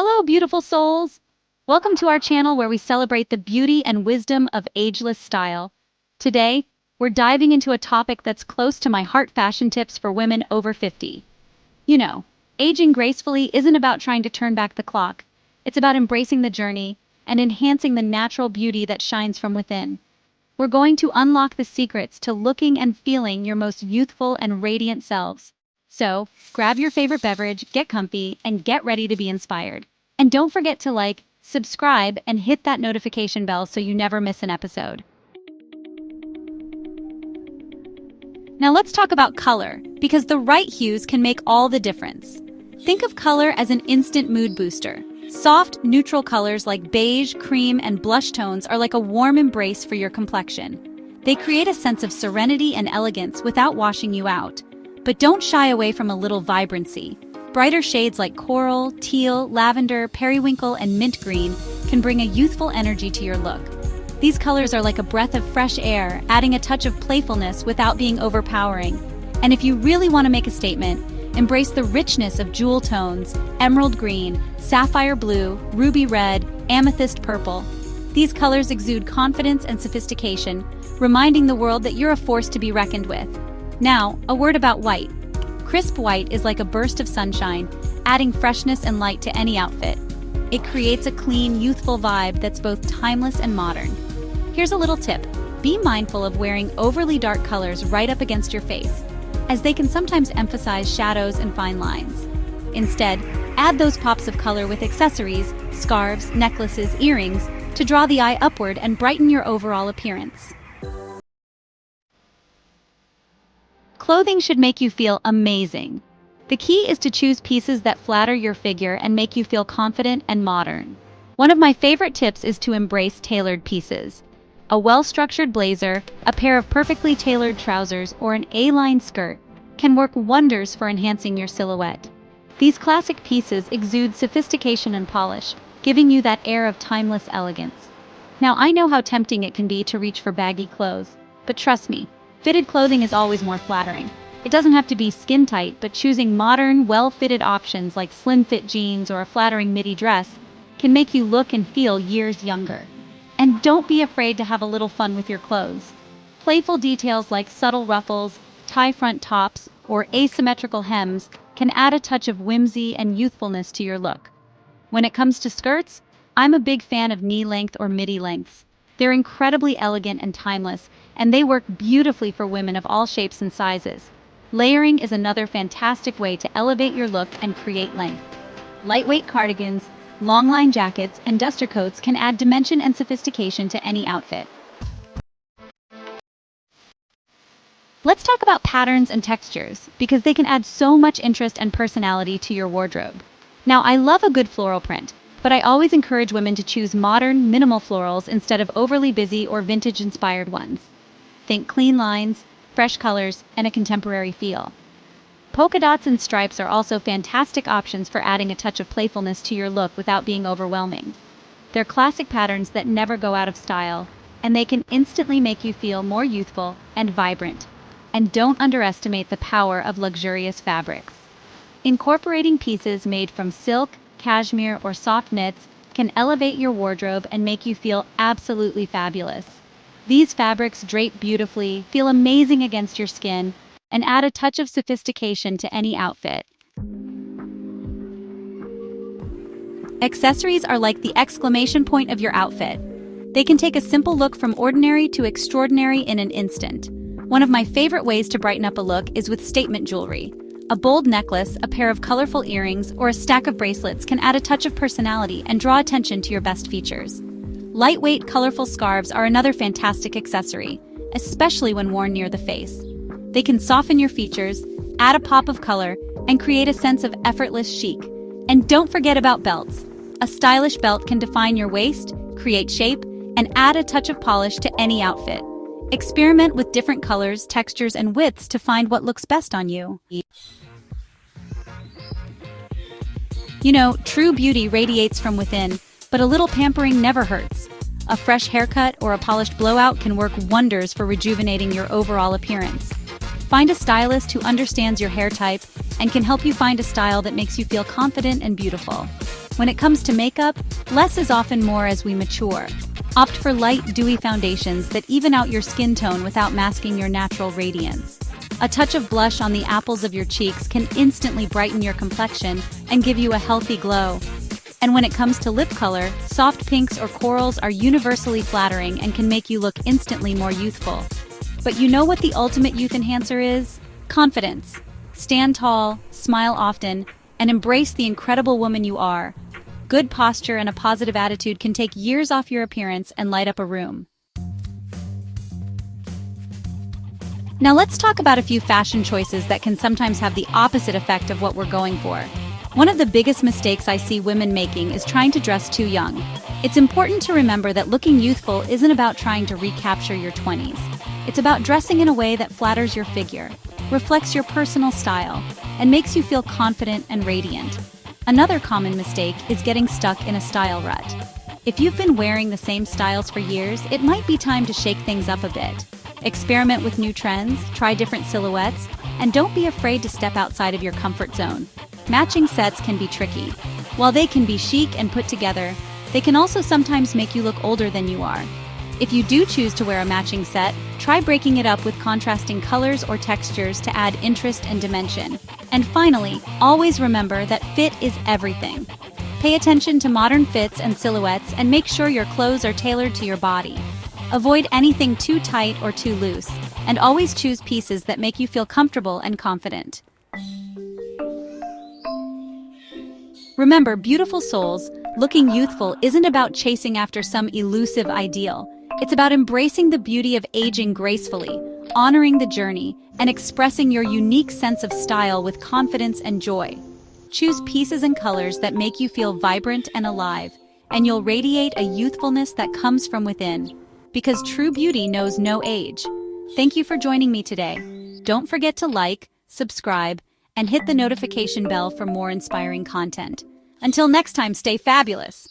Hello, beautiful souls! Welcome to our channel where we celebrate the beauty and wisdom of ageless style. Today, we're diving into a topic that's close to my heart: fashion tips for women over 50. You know, aging gracefully isn't about trying to turn back the clock. It's about embracing the journey and enhancing the natural beauty that shines from within. We're going to unlock the secrets to looking and feeling your most youthful and radiant selves. So, grab your favorite beverage, get comfy, and get ready to be inspired. And don't forget to like, subscribe, and hit that notification bell so you never miss an episode. Now let's talk about color, because the right hues can make all the difference. Think of color as an instant mood booster. Soft, neutral colors like beige, cream, and blush tones are like a warm embrace for your complexion. They create a sense of serenity and elegance without washing you out. But don't shy away from a little vibrancy. Brighter shades like coral, teal, lavender, periwinkle, and mint green can bring a youthful energy to your look. These colors are like a breath of fresh air, adding a touch of playfulness without being overpowering. And if you really want to make a statement, embrace the richness of jewel tones: emerald green, sapphire blue, ruby red, amethyst purple. These colors exude confidence and sophistication, reminding the world that you're a force to be reckoned with. Now, a word about white. Crisp white is like a burst of sunshine, adding freshness and light to any outfit. It creates a clean, youthful vibe that's both timeless and modern. Here's a little tip: be mindful of wearing overly dark colors right up against your face, as they can sometimes emphasize shadows and fine lines. Instead, add those pops of color with accessories, scarves, necklaces, earrings, to draw the eye upward and brighten your overall appearance. Clothing should make you feel amazing. The key is to choose pieces that flatter your figure and make you feel confident and modern. One of my favorite tips is to embrace tailored pieces. A well-structured blazer, a pair of perfectly tailored trousers, or an A-line skirt can work wonders for enhancing your silhouette. These classic pieces exude sophistication and polish, giving you that air of timeless elegance. Now, I know how tempting it can be to reach for baggy clothes, but trust me, fitted clothing is always more flattering. It doesn't have to be skin tight, but choosing modern, well-fitted options like slim-fit jeans or a flattering midi dress can make you look and feel years younger. And don't be afraid to have a little fun with your clothes. Playful details like subtle ruffles, tie front tops, or asymmetrical hems can add a touch of whimsy and youthfulness to your look. When it comes to skirts, I'm a big fan of knee-length or midi lengths. They're incredibly elegant and timeless, and they work beautifully for women of all shapes and sizes. Layering is another fantastic way to elevate your look and create length. Lightweight cardigans, long-line jackets, and duster coats can add dimension and sophistication to any outfit. Let's talk about patterns and textures, because they can add so much interest and personality to your wardrobe. Now, I love a good floral print, but I always encourage women to choose modern, minimal florals instead of overly busy or vintage-inspired ones. Think clean lines, fresh colors, and a contemporary feel. Polka dots and stripes are also fantastic options for adding a touch of playfulness to your look without being overwhelming. They're classic patterns that never go out of style, and they can instantly make you feel more youthful and vibrant. And don't underestimate the power of luxurious fabrics. Incorporating pieces made from silk, cashmere, or soft knits can elevate your wardrobe and make you feel absolutely fabulous. These fabrics drape beautifully, feel amazing against your skin, and add a touch of sophistication to any outfit. Accessories are like the exclamation point of your outfit. They can take a simple look from ordinary to extraordinary in an instant. One of my favorite ways to brighten up a look is with statement jewelry. A bold necklace, a pair of colorful earrings, or a stack of bracelets can add a touch of personality and draw attention to your best features. Lightweight, colorful scarves are another fantastic accessory, especially when worn near the face. They can soften your features, add a pop of color, and create a sense of effortless chic. And don't forget about belts. A stylish belt can define your waist, create shape, and add a touch of polish to any outfit. Experiment with different colors, textures, and widths to find what looks best on you. You know, true beauty radiates from within, but a little pampering never hurts. A fresh haircut or a polished blowout can work wonders for rejuvenating your overall appearance. Find a stylist who understands your hair type and can help you find a style that makes you feel confident and beautiful. When it comes to makeup, less is often more as we mature. Opt for light, dewy foundations that even out your skin tone without masking your natural radiance. A touch of blush on the apples of your cheeks can instantly brighten your complexion and give you a healthy glow. And when it comes to lip color, soft pinks or corals are universally flattering and can make you look instantly more youthful. But you know what the ultimate youth enhancer is? Confidence. Stand tall, smile often, and embrace the incredible woman you are. Good posture and a positive attitude can take years off your appearance and light up a room. Now let's talk about a few fashion choices that can sometimes have the opposite effect of what we're going for. One of the biggest mistakes I see women making is trying to dress too young. It's important to remember that looking youthful isn't about trying to recapture your 20s. It's about dressing in a way that flatters your figure, reflects your personal style, and makes you feel confident and radiant. Another common mistake is getting stuck in a style rut. If you've been wearing the same styles for years, it might be time to shake things up a bit. Experiment with new trends, try different silhouettes, and don't be afraid to step outside of your comfort zone. Matching sets can be tricky. While they can be chic and put together, they can also sometimes make you look older than you are. If you do choose to wear a matching set, try breaking it up with contrasting colors or textures to add interest and dimension. And finally, always remember that fit is everything. Pay attention to modern fits and silhouettes and make sure your clothes are tailored to your body. Avoid anything too tight or too loose, and always choose pieces that make you feel comfortable and confident. Remember, beautiful souls, looking youthful isn't about chasing after some elusive ideal. It's about embracing the beauty of aging gracefully, honoring the journey, and expressing your unique sense of style with confidence and joy. Choose pieces and colors that make you feel vibrant and alive, and you'll radiate a youthfulness that comes from within. Because true beauty knows no age. Thank you for joining me today. Don't forget to like, subscribe, and hit the notification bell for more inspiring content. Until next time, stay fabulous!